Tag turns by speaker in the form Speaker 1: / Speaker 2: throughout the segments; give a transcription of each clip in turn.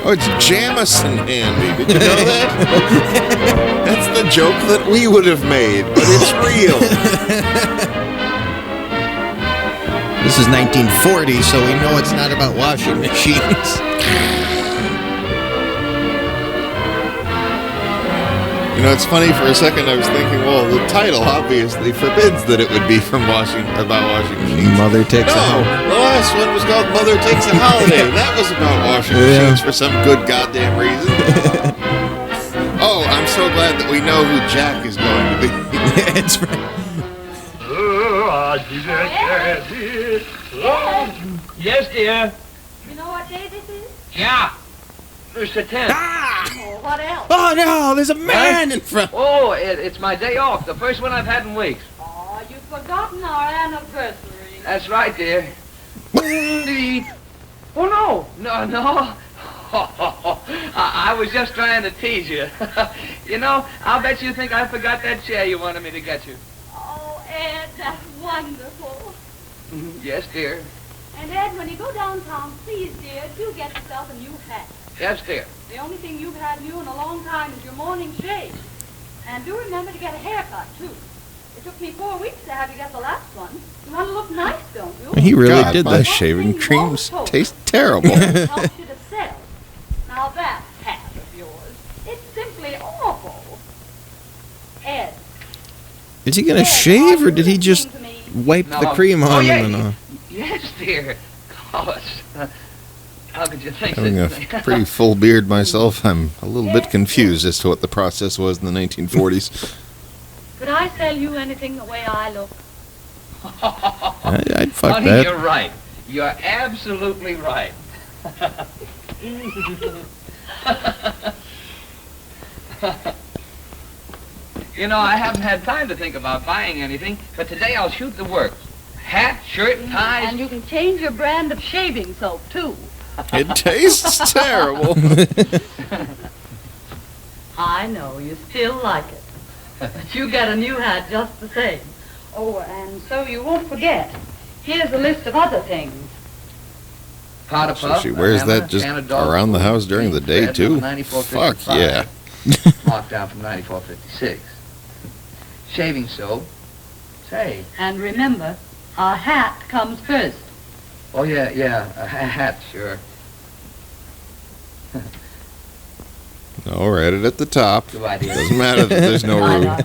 Speaker 1: Oh, it's Jamison Handy. Did you know that? That's the joke that we would have made, but it's real.
Speaker 2: This is 1940, so we know it's not about washing machines.
Speaker 1: You know, it's funny, for a second I was thinking, well, the title obviously forbids that it would be about washing machines.
Speaker 2: Mother Takes a
Speaker 1: No,
Speaker 2: Holiday.
Speaker 1: the last one was called Mother Takes a Holiday. That was about washing machines for some good goddamn reason. Oh, I'm so glad that we know who Jack is going to be.
Speaker 2: It's right.
Speaker 3: Yes, dear.
Speaker 4: You know what day this is?
Speaker 3: Yeah. It's the 10th.
Speaker 4: Oh, what else?
Speaker 2: Oh, no, there's a man in front.
Speaker 3: Oh, it's my day off. The first one I've had in weeks.
Speaker 4: Oh, you've forgotten our anniversary.
Speaker 3: That's right, dear. Oh, no. I was just trying to tease you. You know, I'll bet you think I forgot that chair you wanted me to get you.
Speaker 4: Oh, Ed, that's wonderful.
Speaker 3: Yes, dear.
Speaker 4: And Ed, when you go downtown, please, dear, do get yourself a new hat.
Speaker 3: Yes, dear.
Speaker 4: The only thing you've had new in a long time is your morning shave. And do remember to get a haircut, too. It took me 4 weeks to have you get the last one. You want to look nice, don't you?
Speaker 2: He really
Speaker 1: God,
Speaker 2: did
Speaker 1: my
Speaker 2: that.
Speaker 1: shaving creams taste terrible.
Speaker 4: It helps you to sell. Now that hat of yours, it's simply awful. Ed.
Speaker 2: Is he going to shave, or did he just wipe the cream on him? And,
Speaker 3: Yes, dear. Gosh. How could you think
Speaker 1: Having a pretty full beard myself, I'm a little bit confused as to what the process was in the 1940s.
Speaker 4: Could I sell you anything the way I look?
Speaker 2: I'd fuck
Speaker 3: Honey,
Speaker 2: that.
Speaker 3: you're right. You're absolutely right. You know, I haven't had time to think about buying anything, but today I'll shoot the works. Hat, shirt, ties.
Speaker 4: And you can change your brand of shaving soap, too.
Speaker 1: It tastes terrible.
Speaker 4: I know, you still like it. But you get a new hat just the same. Oh, and so you won't forget. Here's a list of other things.
Speaker 3: Powder
Speaker 1: So
Speaker 3: puff,
Speaker 1: she wears
Speaker 3: banana,
Speaker 1: that just
Speaker 3: can of dog
Speaker 1: around the
Speaker 3: food,
Speaker 1: house during the day,
Speaker 3: thread,
Speaker 1: too?
Speaker 3: 94.55,
Speaker 1: Fuck yeah.
Speaker 3: Marked down from 94.56. Shaving soap. Say.
Speaker 4: And remember, a hat comes first.
Speaker 3: Oh, yeah, a hat, sure.
Speaker 1: No, right it at the top.
Speaker 3: Good idea.
Speaker 1: Doesn't matter that there's no room.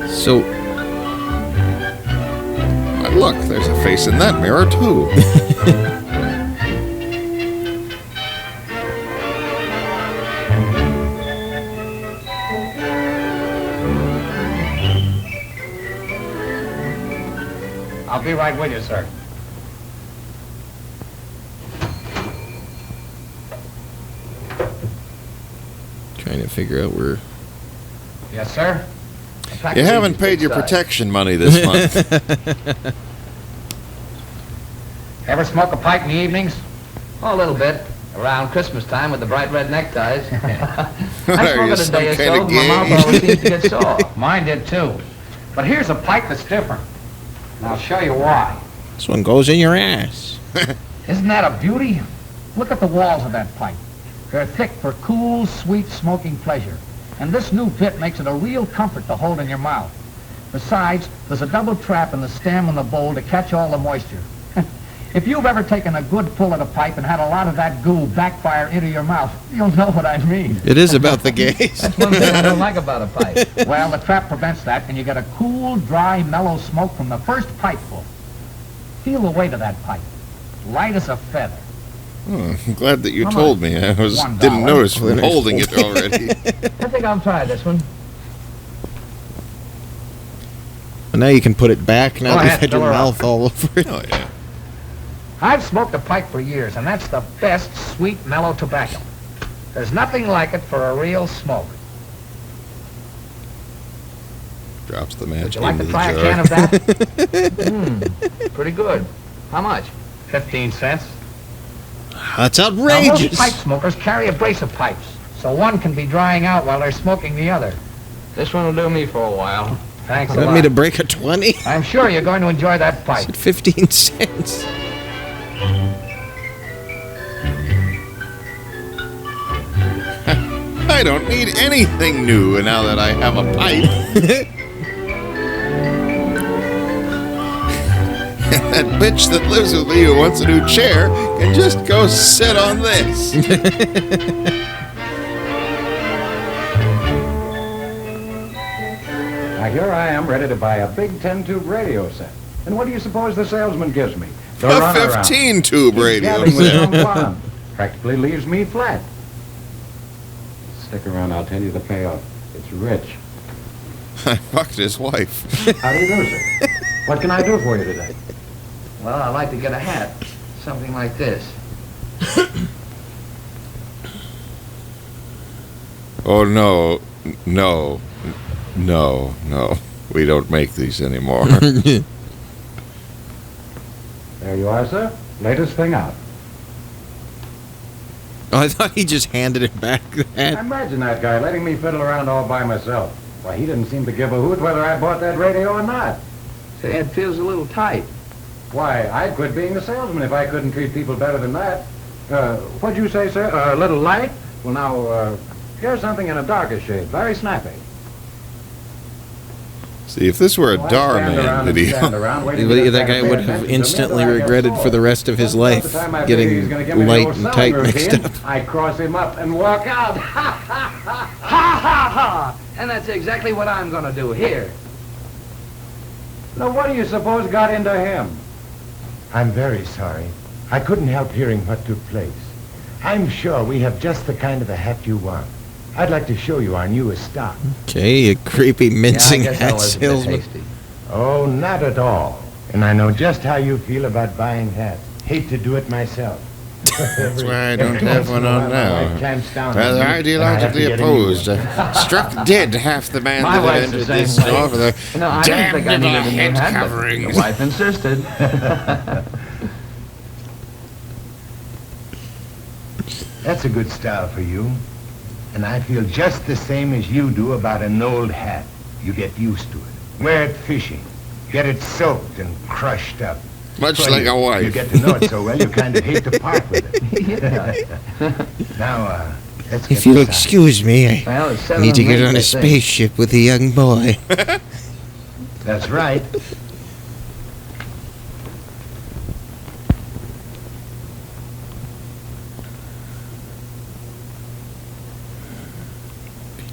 Speaker 2: So,
Speaker 1: Look, there's a face in that mirror, too.
Speaker 5: I'll be right with you, sir.
Speaker 2: trying to figure out where...
Speaker 5: Yes, sir.
Speaker 1: You haven't paid your protection money this month.
Speaker 5: Ever smoke a pipe in the evenings?
Speaker 3: Oh, a little bit. Around Christmas time with the bright red neckties.
Speaker 5: I
Speaker 1: Are you
Speaker 5: smoke it a
Speaker 1: some
Speaker 5: day or
Speaker 1: kind
Speaker 5: so,
Speaker 1: of
Speaker 5: but my mouth
Speaker 1: gay?
Speaker 5: always seems to get sore. Mine did too. But here's a pipe that's different. And I'll show you why.
Speaker 2: This one goes in your ass.
Speaker 5: Isn't that a beauty? Look at the walls of that pipe. They're thick for cool, sweet smoking pleasure. And this new bit makes it a real comfort to hold in your mouth. Besides, there's a double trap in the stem and the bowl to catch all the moisture. If you've ever taken a good pull at a pipe and had a lot of that goo backfire into your mouth, you'll know what I mean.
Speaker 2: It is about the gays.
Speaker 5: That's one thing I don't like about a pipe. Well, the trap prevents that, and you get a cool, dry, mellow smoke from the first pipeful. Feel the weight of that pipe. Light as a feather.
Speaker 1: Oh, I'm glad that you
Speaker 5: How
Speaker 1: told
Speaker 5: much?
Speaker 1: me. I
Speaker 5: $1.
Speaker 1: didn't notice from holding it already.
Speaker 5: I think I'll try this one.
Speaker 2: Well, now you can put it back now
Speaker 5: Go
Speaker 2: that you've
Speaker 5: ahead,
Speaker 2: had your
Speaker 5: fill her
Speaker 2: mouth all over it.
Speaker 1: Oh, yeah.
Speaker 5: I've smoked a pipe for years, and that's the best sweet, mellow tobacco. There's nothing like it for a real smoke.
Speaker 1: Drops the
Speaker 5: Would
Speaker 1: match
Speaker 5: you like
Speaker 1: into
Speaker 5: to
Speaker 1: the
Speaker 5: try a
Speaker 1: jar.
Speaker 5: can of that?
Speaker 3: Pretty good. How much?
Speaker 5: 15 cents.
Speaker 2: That's
Speaker 5: Now, most
Speaker 2: outrageous.
Speaker 5: pipe smokers carry a brace of pipes, so one can be drying out while they're smoking the other.
Speaker 3: This one will do me for a while.
Speaker 5: Thanks a
Speaker 2: Want
Speaker 5: lot.
Speaker 2: me to break a 20?
Speaker 5: I'm sure you're going to enjoy that pipe.
Speaker 2: At 15 cents.
Speaker 1: I don't need anything new now that I have a pipe. That bitch that lives with me who wants a new chair can just go sit on this.
Speaker 6: Now, here I am ready to buy a big 10-tube radio set. And what do you suppose the salesman gives me? The
Speaker 1: A
Speaker 6: runaround.
Speaker 1: 15-tube radio
Speaker 6: Gabbing with
Speaker 1: set.
Speaker 6: some fun. Practically leaves me flat. Stick around, I'll tell you the payoff. It's rich.
Speaker 1: I fucked his wife.
Speaker 6: How do you do, sir? What can I do for you today?
Speaker 5: Well, I'd like to get a hat. Something like this.
Speaker 1: Oh, no. No. No. No. We don't make these anymore.
Speaker 6: There you are, sir. Latest thing out.
Speaker 2: Oh, I thought he just handed it back.
Speaker 6: Imagine that guy letting me fiddle around all by myself. Why, he didn't seem to give a hoot whether I bought that radio or not.
Speaker 3: Say, it feels a little tight.
Speaker 6: Why, I'd quit being a salesman if I couldn't treat people better than that. What'd you say, sir? A little light? Well, now, here's something in a darker shade. Very snappy.
Speaker 1: See, if this were a
Speaker 6: Well, I
Speaker 1: Dar
Speaker 6: stand
Speaker 1: Man
Speaker 6: around and
Speaker 1: video,
Speaker 6: stand around waiting to get
Speaker 2: That guy
Speaker 6: to pay
Speaker 2: would have
Speaker 6: attention to me
Speaker 2: instantly
Speaker 6: until I get
Speaker 2: regretted
Speaker 6: sore.
Speaker 2: for the rest of his
Speaker 6: Just about
Speaker 2: life
Speaker 6: the time I figure he's gonna give me
Speaker 2: getting
Speaker 6: the
Speaker 2: light
Speaker 6: old
Speaker 2: and
Speaker 6: selling
Speaker 2: tight mixed
Speaker 6: routine,
Speaker 2: up.
Speaker 6: I cross him up and walk out.
Speaker 3: Ha ha! And that's exactly what I'm gonna do here.
Speaker 6: Now, what do you suppose got into him?
Speaker 7: I'm very sorry. I couldn't help hearing what took place. I'm sure we have just the kind of a hat you want. I'd like to show you our newest stock.
Speaker 2: Okay, a creepy mincing
Speaker 3: yeah, I guess
Speaker 2: hat
Speaker 3: that was a bit
Speaker 2: salesman.
Speaker 3: hasty.
Speaker 7: Oh, not at all. And I know just how you feel about buying hats. Hate to do it myself.
Speaker 1: that's why I don't have one on now. Rather ideologically opposed. Struck dead half the band
Speaker 3: My
Speaker 1: that
Speaker 3: wife's
Speaker 1: entered
Speaker 3: the
Speaker 1: this
Speaker 3: same way.
Speaker 1: store for the
Speaker 3: No, I didn't
Speaker 1: damn
Speaker 3: think I
Speaker 1: little
Speaker 3: needed a new
Speaker 1: head
Speaker 3: hat, but
Speaker 1: coverings.
Speaker 3: the wife insisted.
Speaker 7: That's a good style for you. And I feel just the same as you do about an old hat. You get used to it. Wear it fishing. Get it soaked and crushed up.
Speaker 1: Much
Speaker 7: Well,
Speaker 1: like a
Speaker 7: You
Speaker 1: wife.
Speaker 7: get to know it so well, you kind of hate to part with it. Now, let's get
Speaker 2: If you'll
Speaker 7: started.
Speaker 2: excuse me, I
Speaker 3: Well, it's 7
Speaker 2: need to
Speaker 3: on
Speaker 2: get on a
Speaker 3: Wednesday.
Speaker 2: spaceship with a young boy.
Speaker 7: That's right.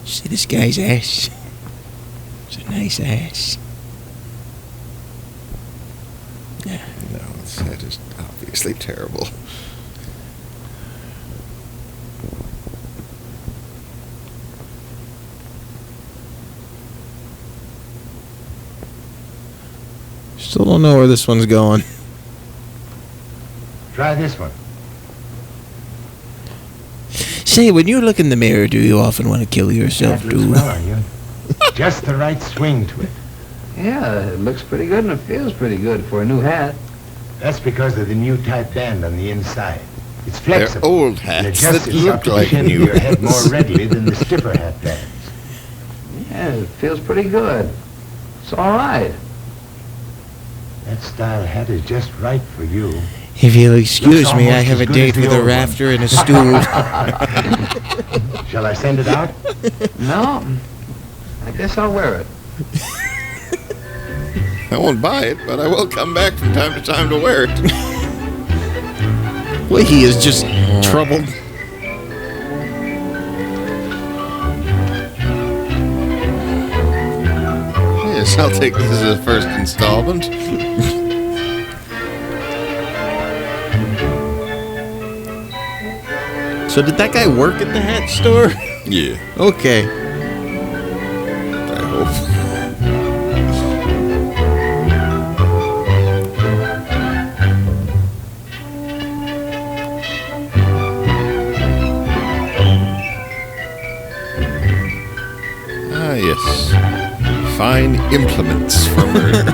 Speaker 2: See this guy's ass? It's a nice ass.
Speaker 1: No, that is obviously terrible.
Speaker 2: Still don't know where this one's going.
Speaker 7: Try this one.
Speaker 2: Say, when you look in the mirror, do you often want to kill yourself,
Speaker 7: That looks
Speaker 2: too?
Speaker 7: well on you. Just the right swing to it.
Speaker 3: Yeah, it looks pretty good and it feels pretty good for a new hat.
Speaker 7: That's because of the new type band on the inside. It's
Speaker 1: They're
Speaker 7: flexible.
Speaker 1: old
Speaker 7: It
Speaker 1: hats
Speaker 7: adjusts
Speaker 1: that
Speaker 7: itself
Speaker 1: look
Speaker 7: to
Speaker 1: like
Speaker 7: fit into
Speaker 1: new
Speaker 7: your head more
Speaker 1: hats.
Speaker 7: readily than the stiffer hat bands.
Speaker 3: Yeah, it feels pretty good. It's all right.
Speaker 7: That style hat is just right for you.
Speaker 2: If you'll excuse
Speaker 7: Looks
Speaker 2: me, I
Speaker 7: almost
Speaker 2: have
Speaker 7: as
Speaker 2: a
Speaker 7: good
Speaker 2: date
Speaker 7: as the
Speaker 2: with a
Speaker 7: old one.
Speaker 2: rafter and a stool.
Speaker 7: Shall I send it out?
Speaker 3: No, I guess I'll wear it.
Speaker 1: I won't buy it, but I will come back from time to time to wear it.
Speaker 2: Well, he is just troubled.
Speaker 1: Yes, I'll take this as a first installment.
Speaker 2: So did that guy work at the hat store?
Speaker 1: Yeah,
Speaker 2: Okay.
Speaker 1: I hope. Ah, yes. Fine implements for murder.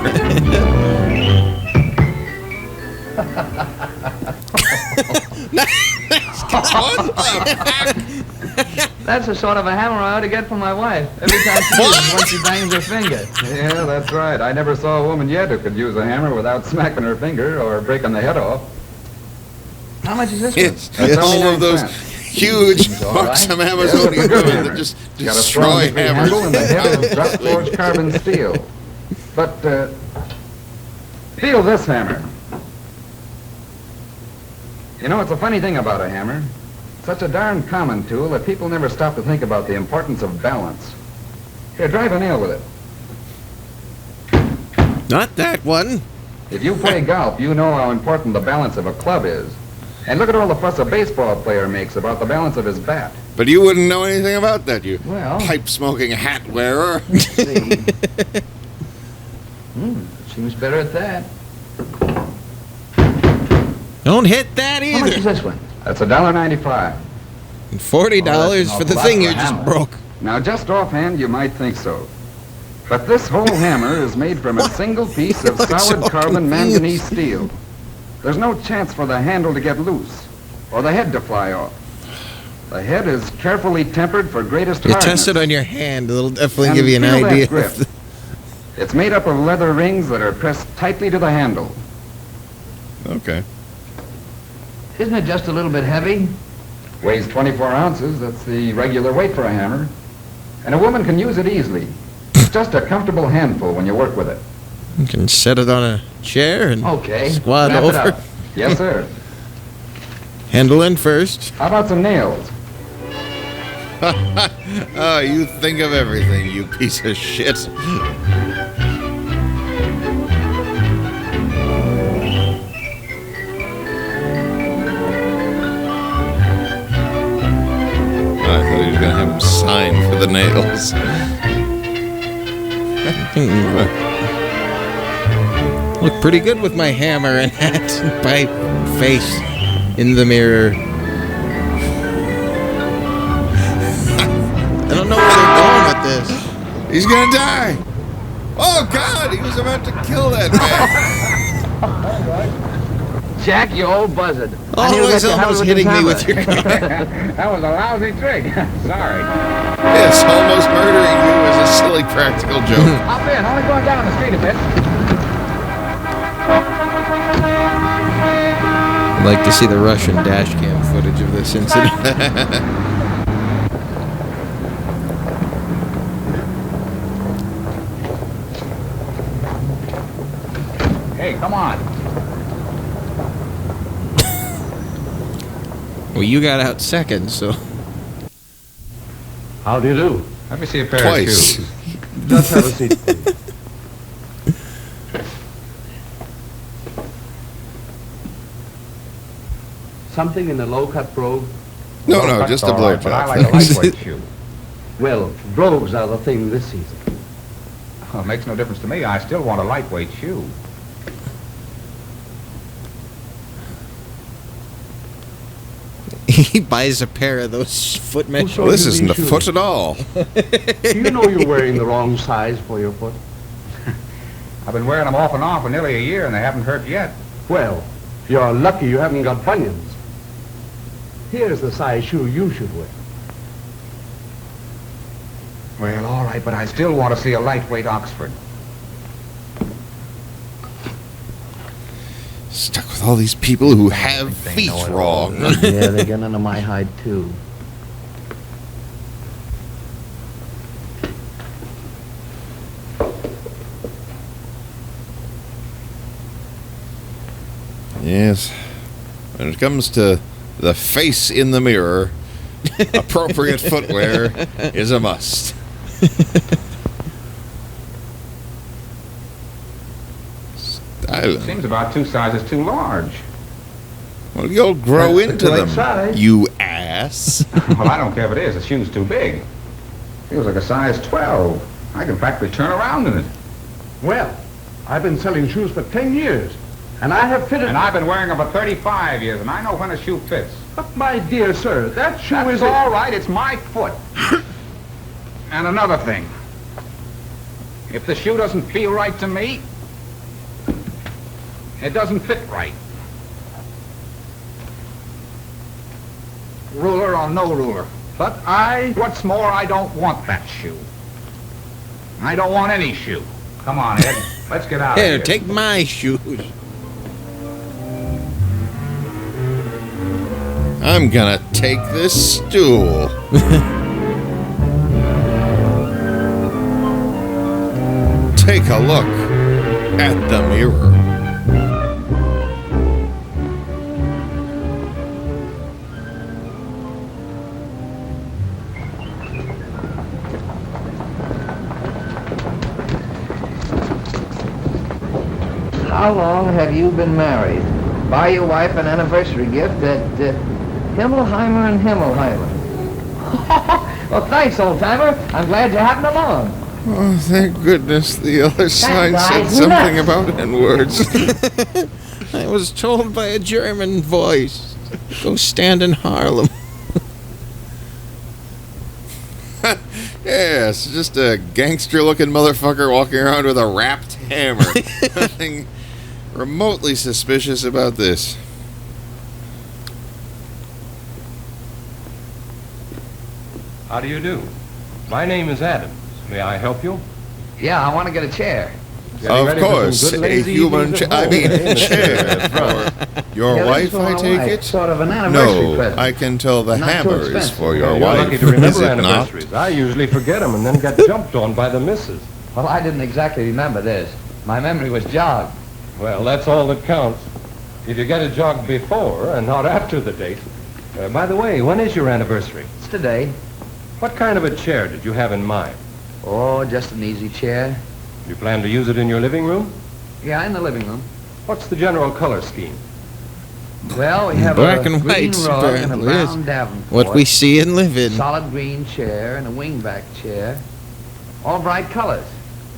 Speaker 3: That's the sort of a hammer I ought to get from my wife every time she uses when she bangs her finger.
Speaker 8: Yeah, that's right. I never saw a woman yet who could use a hammer without smacking her finger or breaking the head off.
Speaker 3: How much is this one?
Speaker 1: It's all of those huge buxom Amazonian women that just
Speaker 8: Got a strong
Speaker 1: destroy
Speaker 8: big handle and the head is
Speaker 1: hammers.
Speaker 8: drop forged carbon steel. But, feel this hammer. You know, it's a funny thing about a hammer. Such a darn common tool that people never stop to think about the importance of balance. Here, drive a nail with it.
Speaker 2: Not that one.
Speaker 8: If you play golf, you know how important the balance of a club is. And look at all the fuss a baseball player makes about the balance of his bat.
Speaker 1: But you wouldn't know anything about that, you
Speaker 8: Well-
Speaker 1: pipe-smoking hat wearer.
Speaker 3: Seems better at that.
Speaker 2: Don't hit that
Speaker 3: How much is
Speaker 2: either.
Speaker 3: this one?
Speaker 8: That's $1.95.
Speaker 2: And $40 for the
Speaker 8: lot
Speaker 2: thing
Speaker 8: for
Speaker 2: you
Speaker 8: a
Speaker 2: just
Speaker 8: hammer.
Speaker 2: broke.
Speaker 8: Now, just offhand, you might think so. But this whole hammer is made from a single piece of
Speaker 2: I'm so
Speaker 8: solid carbon
Speaker 2: confused.
Speaker 8: manganese steel. There's no chance for the handle to get loose or the head to fly off. The head is carefully tempered for greatest
Speaker 2: You
Speaker 8: hardness.
Speaker 2: test it on your hand. It'll definitely
Speaker 8: And
Speaker 2: give you an
Speaker 8: feel that
Speaker 2: idea.
Speaker 8: grip. It's made up of leather rings that are pressed tightly to the handle.
Speaker 1: Okay.
Speaker 3: Isn't it just a little bit heavy?
Speaker 8: Weighs 24 ounces. That's the regular weight for a hammer. And a woman can use it easily. It's just a comfortable handful when you work with it.
Speaker 2: You can set it on a chair and
Speaker 3: Okay.
Speaker 2: squat
Speaker 3: Wrap it
Speaker 2: over.
Speaker 3: up.
Speaker 8: Yes, sir.
Speaker 2: Handle in first.
Speaker 8: How about some nails?
Speaker 1: Oh, you think of everything, you piece of shit. I thought he was gonna have him sign for the nails.
Speaker 2: Look pretty good with my hammer and hat and pipe and face in the mirror. I don't know where they're going with this.
Speaker 1: He's gonna die. Oh God, he was about to kill that man.
Speaker 3: Jack, you old buzzard.
Speaker 2: Always almost hitting me with your car.
Speaker 8: That was a lousy trick. Sorry.
Speaker 1: Yes, almost murdering you was a silly practical joke.
Speaker 8: Hop in. Only going down the street a bit.
Speaker 2: I'd like to see the Russian dash cam footage of this incident.
Speaker 8: Hey, come on.
Speaker 2: Well, you got out second, so.
Speaker 9: How do you do?
Speaker 8: Let me see a pair of
Speaker 1: Twice.
Speaker 8: shoes.
Speaker 9: Just have a seat, please. Something in the low-cut brogue?
Speaker 1: No, just a
Speaker 8: All right, but I like a
Speaker 1: blowjob.
Speaker 8: lightweight shoe.
Speaker 9: Well, brogues are the thing this season.
Speaker 8: Well, it makes no difference to me. I still want a lightweight shoe.
Speaker 2: He buys a pair of those foot measures.
Speaker 1: Well, this isn't a foot at all.
Speaker 9: Do you know you're wearing the wrong size for your foot?
Speaker 8: I've been wearing them off and on for nearly a year, and they haven't hurt yet.
Speaker 9: Well, you're lucky you haven't got bunions. Here's the size shoe you should wear.
Speaker 8: Well, all right, but I still want to see a lightweight Oxford.
Speaker 1: Stuck with all these people who have feet wrong.
Speaker 9: Yeah, they get under my hide, too.
Speaker 1: Yes. When it comes to the face in the mirror, appropriate footwear is a must.
Speaker 8: Seems about 2 sizes too large.
Speaker 1: Well, you'll grow
Speaker 9: That's the
Speaker 1: into
Speaker 9: correct
Speaker 1: them,
Speaker 9: size.
Speaker 1: you ass.
Speaker 8: Well, I don't care if it is. The shoe's too big. Feels like a size 12. I can practically turn around in it.
Speaker 9: Well, I've been selling shoes for 10 years, and I have fitted...
Speaker 8: And I've been wearing them for 35 years, and I know when a shoe fits.
Speaker 9: But, my dear sir, that shoe
Speaker 8: That's
Speaker 9: is...
Speaker 8: all right. It's my foot. And another thing. If the shoe doesn't feel right to me, it doesn't fit right.
Speaker 5: ruler or no ruler. But what's more, I don't want that shoe. I don't want any shoe. Come on, Ed. Let's get out of
Speaker 2: Here,
Speaker 5: here.
Speaker 2: take my shoes.
Speaker 1: I'm gonna take this stool. Take a look at the mirror.
Speaker 10: How long have you been married? Buy your wife an anniversary gift at Himmelheimer and Himmelheimer. Well, thanks, old-timer. I'm glad you happened along.
Speaker 1: Oh, thank goodness the other sign said
Speaker 10: guy's
Speaker 1: something
Speaker 10: nuts.
Speaker 1: about N-words.
Speaker 2: I was told by a German voice. Go stand in Harlem.
Speaker 1: Yes, just a gangster-looking motherfucker walking around with a wrapped hammer. Nothing remotely suspicious about this.
Speaker 6: How do you do? My name is Adams. May I help you?
Speaker 10: Yeah, I want to get a chair.
Speaker 6: Getting
Speaker 1: Of
Speaker 6: ready for some
Speaker 1: course,
Speaker 6: good
Speaker 1: a
Speaker 6: lazy
Speaker 1: human
Speaker 6: evenings at
Speaker 1: I
Speaker 6: home,
Speaker 1: mean
Speaker 6: eh, Mr.
Speaker 1: chair
Speaker 6: Brown?
Speaker 1: for your
Speaker 10: Yeah, this
Speaker 1: wife,
Speaker 10: is for
Speaker 1: I
Speaker 10: my
Speaker 1: take
Speaker 10: wife.
Speaker 1: it?
Speaker 10: Sort of an anniversary
Speaker 1: No,
Speaker 10: present.
Speaker 1: I can tell the
Speaker 10: Not too
Speaker 1: hammer is
Speaker 10: expensive.
Speaker 1: for your
Speaker 6: You're
Speaker 1: wife.
Speaker 6: lucky to
Speaker 1: Is
Speaker 6: remember
Speaker 1: it not?
Speaker 6: anniversaries. I usually forget them and then get jumped on by the missus.
Speaker 10: Well, I didn't exactly remember this. My memory was jogged.
Speaker 6: Well, that's all that counts. If you get it jogged before and not after the date. By the way, when is your anniversary?
Speaker 10: It's today.
Speaker 6: What kind of a chair did you have in mind?
Speaker 10: Oh, just an easy chair.
Speaker 6: You plan to use it in your living room?
Speaker 10: Yeah, in the living room.
Speaker 6: What's the general color scheme?
Speaker 10: Well, we have
Speaker 2: Black
Speaker 10: a
Speaker 2: and
Speaker 10: green
Speaker 2: white,
Speaker 10: rug and a
Speaker 2: apparently,
Speaker 10: brown
Speaker 2: is
Speaker 10: Davenport.
Speaker 2: what we see and live in.
Speaker 10: Solid green chair and a wingback chair. All bright colors.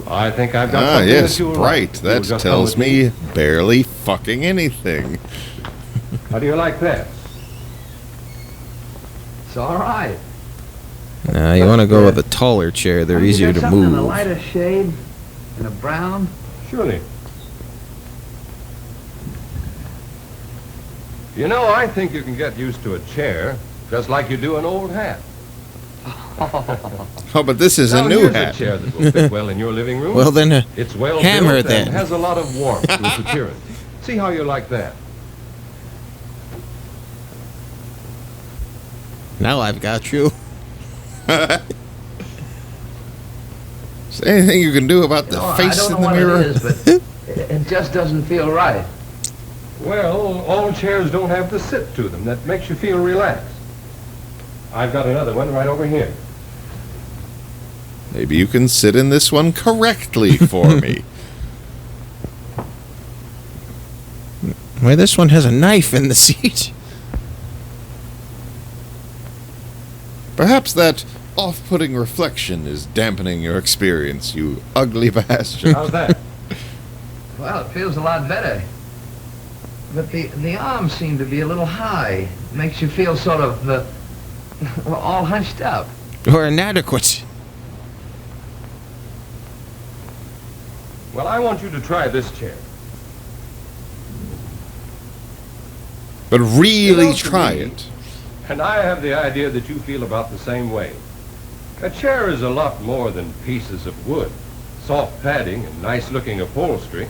Speaker 6: I think I've got
Speaker 1: Ah,
Speaker 6: something
Speaker 1: yes,
Speaker 6: that you'll
Speaker 1: bright.
Speaker 6: like. You'll
Speaker 1: That
Speaker 6: just come
Speaker 1: tells
Speaker 6: with
Speaker 1: me barely fucking anything.
Speaker 6: How do you like that?
Speaker 10: It's all right.
Speaker 2: Nah, you want to go with a taller chair. They're
Speaker 10: You
Speaker 2: easier
Speaker 10: got
Speaker 2: to
Speaker 10: something in a
Speaker 2: move.
Speaker 10: lighter shade and a brown.
Speaker 6: Surely. You know, I think you can get used to a chair just like you do an old hat.
Speaker 1: Oh, but this is a
Speaker 6: Now,
Speaker 1: new
Speaker 6: here's
Speaker 1: hat.
Speaker 6: a chair that will fit well in your living room.
Speaker 2: Well, then,
Speaker 6: It's well
Speaker 2: hammer
Speaker 6: built
Speaker 2: then.
Speaker 6: and has a lot of warmth to its appearance. See how you like that.
Speaker 2: now I've got you.
Speaker 1: Is there anything you can do about the
Speaker 10: No, I
Speaker 1: face
Speaker 10: don't know
Speaker 1: in the
Speaker 10: what
Speaker 1: mirror?
Speaker 10: it is, but it just doesn't feel right.
Speaker 6: Well, all chairs don't have to sit to them. That makes you feel relaxed. I've got another one right over here.
Speaker 1: Maybe you can sit in this one correctly for me.
Speaker 2: Why, this one has a knife in the seat.
Speaker 1: Perhaps that off-putting reflection is dampening your experience, you ugly bastard.
Speaker 6: How's that?
Speaker 10: Well, it feels a lot better. But the arms seem to be a little high. Makes you feel sort of, well, all hunched up.
Speaker 2: Or inadequate.
Speaker 6: Well, I want you to try this chair.
Speaker 1: But really
Speaker 6: You know, to
Speaker 1: try
Speaker 6: me,
Speaker 1: it.
Speaker 6: And I have the idea that you feel about the same way. A chair is a lot more than pieces of wood, soft padding, and nice-looking upholstery.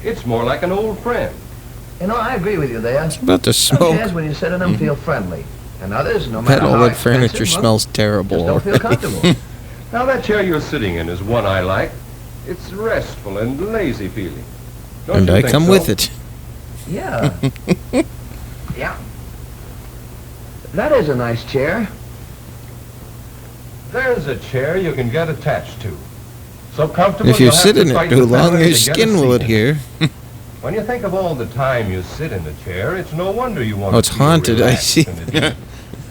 Speaker 6: It's more like an old friend.
Speaker 10: You know, I agree with you there.
Speaker 2: About to
Speaker 10: Some
Speaker 2: smoke.
Speaker 10: chairs, when you sit in them, feel friendly. And others, no
Speaker 2: That
Speaker 10: matter how
Speaker 2: old wood
Speaker 10: expensive,
Speaker 2: furniture
Speaker 10: well,
Speaker 2: smells
Speaker 10: just
Speaker 2: terrible
Speaker 10: don't feel
Speaker 2: already.
Speaker 10: comfortable.
Speaker 6: Now, that chair you're sitting in is one I like. It's restful and lazy feeling. Don't
Speaker 2: And
Speaker 6: you
Speaker 2: I
Speaker 6: think
Speaker 2: come
Speaker 6: so?
Speaker 2: with it.
Speaker 10: Yeah. Yeah. That is a nice chair.
Speaker 6: There's a chair you can get attached to. So comfortable
Speaker 2: If you
Speaker 6: you'll have
Speaker 2: sit
Speaker 6: to
Speaker 2: in it
Speaker 6: fight
Speaker 2: too
Speaker 6: with
Speaker 2: long,
Speaker 6: Valerie
Speaker 2: your
Speaker 6: to get a
Speaker 2: skin will
Speaker 6: seat in it.
Speaker 2: adhere.
Speaker 6: When you think of all the time you sit in the chair, it's no wonder you want
Speaker 2: Oh,
Speaker 6: to
Speaker 2: it's
Speaker 6: feel
Speaker 2: haunted, I
Speaker 6: relaxed
Speaker 2: see.
Speaker 6: and at ease.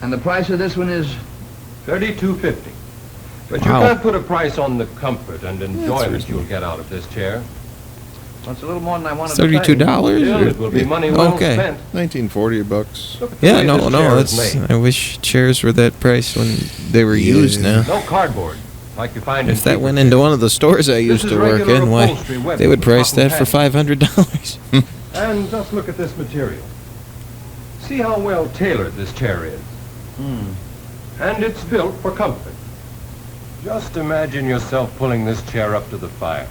Speaker 10: And the price of this one is...
Speaker 6: $32.50. But you
Speaker 2: Wow.
Speaker 6: can't put a price on the comfort and enjoyment you'll get out of this chair.
Speaker 10: Well, it's a little more than I wanted
Speaker 2: $32?
Speaker 10: to pay.
Speaker 6: Still, it will be money well
Speaker 2: Okay.
Speaker 6: spent.
Speaker 1: $19.40.
Speaker 6: Look at the
Speaker 2: Yeah,
Speaker 6: way
Speaker 2: no,
Speaker 6: this
Speaker 2: no,
Speaker 6: chair is
Speaker 2: that's.
Speaker 6: made.
Speaker 2: I wish chairs were that price when they were used now.
Speaker 6: No cardboard, like you find in
Speaker 2: If that
Speaker 6: cheaper
Speaker 2: went into one of the stores I used
Speaker 6: is
Speaker 2: to work
Speaker 6: regular
Speaker 2: in, why,
Speaker 6: upholstery webbing
Speaker 2: they would
Speaker 6: with
Speaker 2: price
Speaker 6: cotton
Speaker 2: that for $500.
Speaker 6: And just look at this material. See how well tailored this chair is. And it's built for comfort. Just imagine yourself pulling this chair up to the fire,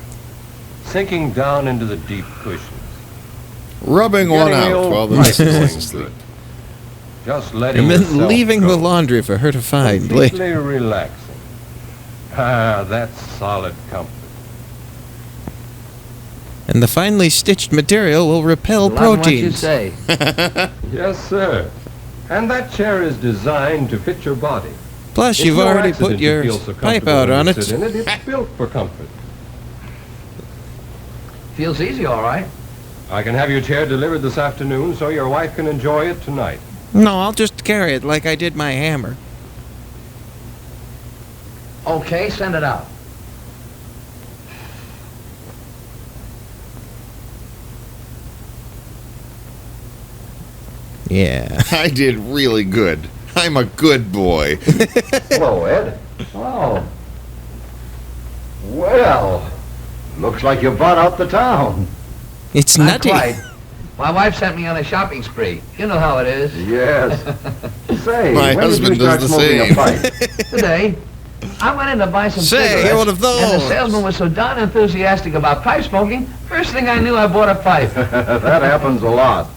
Speaker 6: sinking down into the deep cushions.
Speaker 1: Rubbing one
Speaker 6: Getting the
Speaker 1: out
Speaker 6: old
Speaker 1: while the
Speaker 6: pipe
Speaker 1: missus is
Speaker 6: going
Speaker 1: asleep.
Speaker 6: good. Just letting
Speaker 2: And then
Speaker 6: yourself
Speaker 2: leaving
Speaker 6: go.
Speaker 2: the laundry for her to find later.
Speaker 6: Completely relaxing. Ah, that's solid comfort.
Speaker 2: And the finely stitched material will repel
Speaker 10: Not what you
Speaker 2: proteins.
Speaker 10: say.
Speaker 6: Yes, sir. And that chair is designed to fit your body.
Speaker 2: Plus,
Speaker 6: It's
Speaker 2: you've
Speaker 6: no
Speaker 2: already
Speaker 6: accident
Speaker 2: put
Speaker 6: you
Speaker 2: your
Speaker 6: feel so
Speaker 2: pipe
Speaker 6: comfortable
Speaker 2: out
Speaker 6: when
Speaker 2: on
Speaker 6: you
Speaker 2: it.
Speaker 6: sit in it. It's built for comfort.
Speaker 10: Feels easy, all right.
Speaker 6: I can have your chair delivered this afternoon so your wife can enjoy it tonight.
Speaker 2: No, I'll just carry it like I did my hammer.
Speaker 10: Okay, send it out.
Speaker 2: Yeah.
Speaker 1: I did really good. I'm a good boy.
Speaker 11: Hello, Ed.
Speaker 10: Oh,
Speaker 11: Well, looks like you bought out the town.
Speaker 2: It's
Speaker 10: not
Speaker 2: nutty.
Speaker 10: quite. My wife sent me on a shopping spree. You know how it is.
Speaker 11: Yes. Say,
Speaker 1: My
Speaker 11: when
Speaker 1: husband
Speaker 11: did you start
Speaker 1: does the
Speaker 11: smoking
Speaker 1: same.
Speaker 11: a pipe?
Speaker 10: Today, I went in to buy some
Speaker 2: Say,
Speaker 10: cigarettes,
Speaker 2: what of those?
Speaker 10: and the salesman was so darn enthusiastic about pipe smoking, first thing I knew I bought a pipe.
Speaker 11: That happens a lot.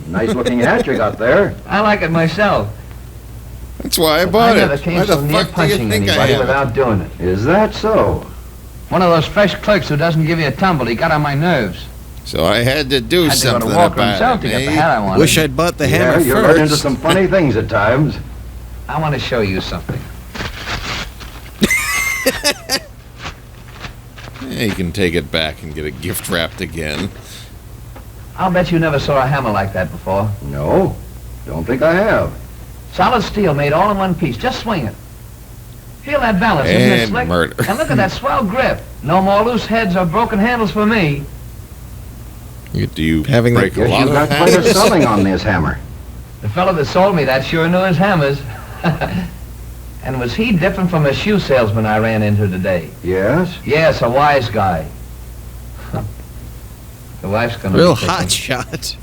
Speaker 11: Nice looking hat you got there.
Speaker 10: I like it myself.
Speaker 1: That's why I bought
Speaker 10: I never
Speaker 1: it.
Speaker 10: came
Speaker 1: Why
Speaker 10: so
Speaker 1: the
Speaker 10: near
Speaker 1: fuck do you
Speaker 10: punching
Speaker 1: think I
Speaker 10: anybody
Speaker 1: am?
Speaker 10: without doing it.
Speaker 11: Is that so?
Speaker 10: One of those fresh clerks who doesn't give you a tumble. He got on my nerves.
Speaker 1: So I had to do
Speaker 10: Had to go to
Speaker 1: something
Speaker 10: Walker
Speaker 1: about
Speaker 10: himself
Speaker 1: it.
Speaker 10: to get the
Speaker 1: eh?
Speaker 10: hat I wanted.
Speaker 2: Wish I'd bought the
Speaker 11: Yeah,
Speaker 2: hammer
Speaker 11: you run into
Speaker 2: first.
Speaker 11: some funny things at times.
Speaker 10: I want to show you something.
Speaker 1: Yeah, you can take it back and get it gift wrapped again.
Speaker 10: I'll bet you never saw a hammer like that before.
Speaker 11: No, don't think I have.
Speaker 10: Solid steel made all in one piece. Just swing it. Feel that balance, isn't it
Speaker 1: And
Speaker 10: slick?
Speaker 1: murder.
Speaker 10: And look at that swell grip. No more loose heads or broken handles for me.
Speaker 1: Do you
Speaker 2: Having
Speaker 1: break
Speaker 2: the-
Speaker 1: a
Speaker 11: Guess
Speaker 1: lot
Speaker 11: you
Speaker 1: of
Speaker 11: got quite a
Speaker 1: hammers?
Speaker 11: selling on this hammer.
Speaker 10: The fellow that sold me that sure knew his hammers. And was he different from a shoe salesman I ran into today?
Speaker 11: Yes?
Speaker 10: Yes, a wise guy. The wife's gonna
Speaker 2: Real
Speaker 10: be thinking,
Speaker 2: hot shot.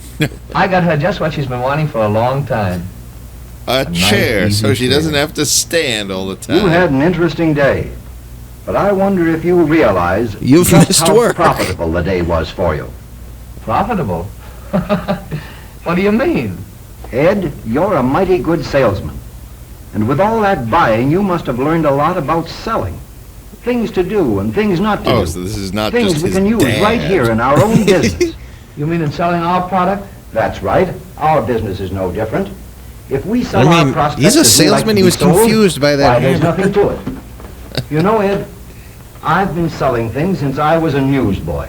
Speaker 10: I got her just what she's been wanting for a long time.
Speaker 1: A
Speaker 10: nice,
Speaker 1: chair,
Speaker 10: easy
Speaker 1: so she
Speaker 10: chair.
Speaker 1: doesn't have to stand all the time.
Speaker 11: You had an interesting day. But I wonder if you realize
Speaker 2: You've
Speaker 11: just
Speaker 2: missed
Speaker 11: how
Speaker 2: work.
Speaker 11: profitable the day was for you.
Speaker 10: Profitable? What do you mean?
Speaker 11: Ed, you're a mighty good salesman. And with all that buying, you must have learned a lot about selling. Things to do and things not to
Speaker 1: Oh,
Speaker 11: do.
Speaker 1: so this is not
Speaker 11: Things
Speaker 1: just
Speaker 11: we
Speaker 1: his
Speaker 11: can use
Speaker 1: dad.
Speaker 11: right here in our own business.
Speaker 10: You mean in selling our product?
Speaker 11: That's right. Our business is no different. If we sell
Speaker 2: I mean,
Speaker 11: our prospects
Speaker 2: he's a
Speaker 11: as we like
Speaker 2: salesman.
Speaker 11: to
Speaker 2: He
Speaker 11: be
Speaker 2: was
Speaker 11: sold,
Speaker 2: confused by that
Speaker 11: why, there's
Speaker 2: hammer.
Speaker 11: nothing to it. You know, Ed, I've been selling things since I was a newsboy.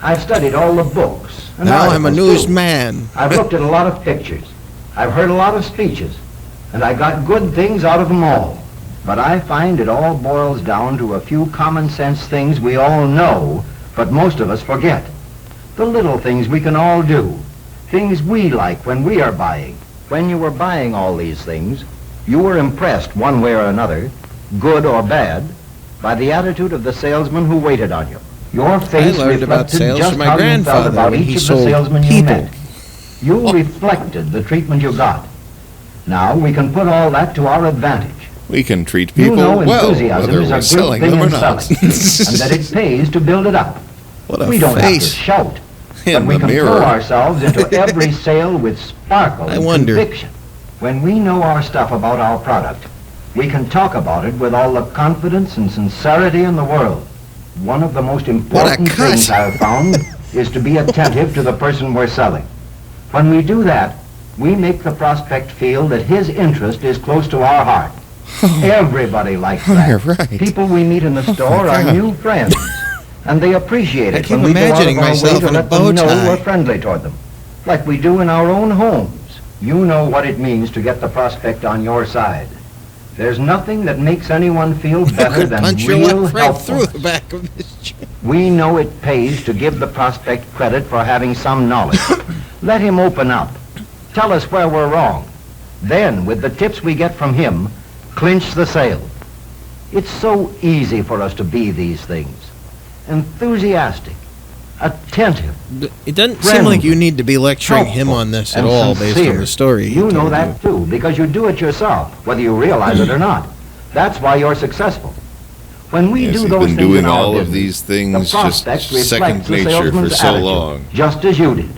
Speaker 11: I've studied all the books. And
Speaker 2: Now I'm a
Speaker 11: articles, too.
Speaker 2: newsman.
Speaker 11: I've looked at a lot of pictures. I've heard a lot of speeches. And I got good things out of them all. But I find it all boils down to a few common sense things we all know, but most of us forget. The little things we can all do. Things we like when we are buying. When you were buying all these things, you were impressed one way or another, good or bad, by the attitude of the salesman who waited on you. Your face
Speaker 2: learned about
Speaker 11: reflected
Speaker 2: sales
Speaker 11: just
Speaker 2: from my
Speaker 11: how you felt
Speaker 2: grandfather
Speaker 11: about
Speaker 2: when
Speaker 11: each
Speaker 2: he
Speaker 11: of the
Speaker 2: sold
Speaker 11: salesmen you
Speaker 2: people.
Speaker 11: met. You reflected the treatment you got. Now we can put all that to our advantage.
Speaker 1: We can treat
Speaker 11: You
Speaker 1: people
Speaker 11: know
Speaker 1: well,
Speaker 11: enthusiasm
Speaker 1: whether
Speaker 11: is a
Speaker 1: we're
Speaker 11: good
Speaker 1: selling
Speaker 11: thing
Speaker 1: them or
Speaker 11: in
Speaker 1: not.
Speaker 11: selling, and that it pays to build it up.
Speaker 2: What a
Speaker 11: We don't have to
Speaker 2: face.
Speaker 11: shout,
Speaker 1: In
Speaker 11: but we
Speaker 1: the
Speaker 11: can
Speaker 1: mirror.
Speaker 11: throw ourselves into every sale with sparkle
Speaker 2: I
Speaker 11: and
Speaker 2: wonder.
Speaker 11: conviction. When we know our stuff about our product, we can talk about it with all the confidence and sincerity in the world. One of the most important
Speaker 2: cut.
Speaker 11: things I've found is to be attentive to the person we're selling. When we do that, we make the prospect feel that his interest is close to our heart. Everybody likes that.
Speaker 2: You're right.
Speaker 11: People we meet in the store are
Speaker 2: God.
Speaker 11: new friends, and they appreciate
Speaker 2: I
Speaker 11: it
Speaker 2: keep
Speaker 11: when we go out
Speaker 2: imagining
Speaker 11: of our way
Speaker 2: myself
Speaker 11: to
Speaker 2: in a
Speaker 11: let
Speaker 2: bow
Speaker 11: them know
Speaker 2: tie.
Speaker 11: we're friendly toward them, like we do in our own homes. You know what it means to get the prospect on your side. There's nothing that makes anyone feel better than
Speaker 2: Punch your
Speaker 11: real
Speaker 2: luck right through
Speaker 11: helpfulness.
Speaker 2: the back of this chair.
Speaker 11: We know it pays to give the prospect credit for having some knowledge. Let him open up. Tell us where we're wrong. Then, with the tips we get from him, clinch the sale. It's so easy for us to be these things. Enthusiastic,
Speaker 7: attentive.
Speaker 2: It doesn't seem
Speaker 7: Friendly,
Speaker 2: like you need to be lecturing him
Speaker 7: helpful,
Speaker 2: on this at
Speaker 7: and
Speaker 2: all based
Speaker 7: sincere.
Speaker 2: on the story. he
Speaker 7: You know
Speaker 2: told
Speaker 7: that too, because you do it yourself, whether you realize it or not. That's why you're successful. When we
Speaker 1: Yes,
Speaker 7: do
Speaker 1: he's
Speaker 7: those
Speaker 1: been
Speaker 7: things
Speaker 1: doing
Speaker 7: in our
Speaker 1: all of
Speaker 7: business,
Speaker 1: these things
Speaker 7: the
Speaker 1: just
Speaker 7: prospect
Speaker 1: second
Speaker 7: reflects the
Speaker 1: nature for
Speaker 7: salesman's
Speaker 1: so
Speaker 7: attitude,
Speaker 1: long.
Speaker 7: just as you did.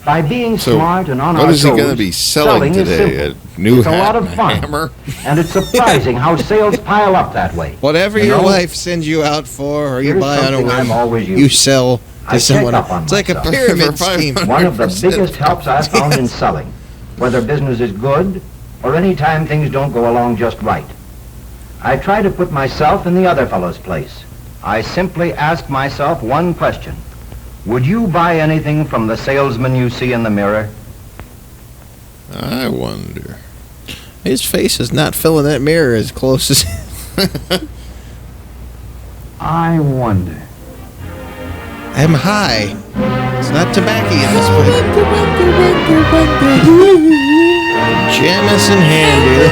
Speaker 7: By being
Speaker 1: So,
Speaker 7: smart and on
Speaker 1: what
Speaker 7: our
Speaker 1: is he
Speaker 7: toes,
Speaker 1: going to be selling
Speaker 7: is
Speaker 1: today?
Speaker 7: simple.
Speaker 1: A new
Speaker 7: It's a
Speaker 1: hat
Speaker 7: lot of
Speaker 1: and a
Speaker 7: fun,
Speaker 1: hammer?
Speaker 7: and it's surprising how sales pile up that way.
Speaker 2: Whatever
Speaker 7: You
Speaker 2: your
Speaker 7: know,
Speaker 2: wife sends you out for, or you
Speaker 7: here's
Speaker 2: buy on a
Speaker 7: something I've
Speaker 2: whim,
Speaker 7: always
Speaker 2: you
Speaker 7: used.
Speaker 2: sell
Speaker 7: I
Speaker 2: to someone
Speaker 7: check up
Speaker 2: else.
Speaker 7: on
Speaker 2: It's like a
Speaker 7: myself.
Speaker 2: pyramid
Speaker 1: For
Speaker 2: scheme.
Speaker 7: One of the
Speaker 1: 500%.
Speaker 7: biggest helps I've found in selling, whether business is good or any time things don't go along just right. I try to put myself in the other fellow's place. I simply ask myself one question. Would you buy anything from the salesman you see in the mirror?
Speaker 1: I wonder.
Speaker 2: His face is not filling that mirror as close as...
Speaker 9: I wonder.
Speaker 2: I'm high. It's not tobacco in this place. Jamison Handy.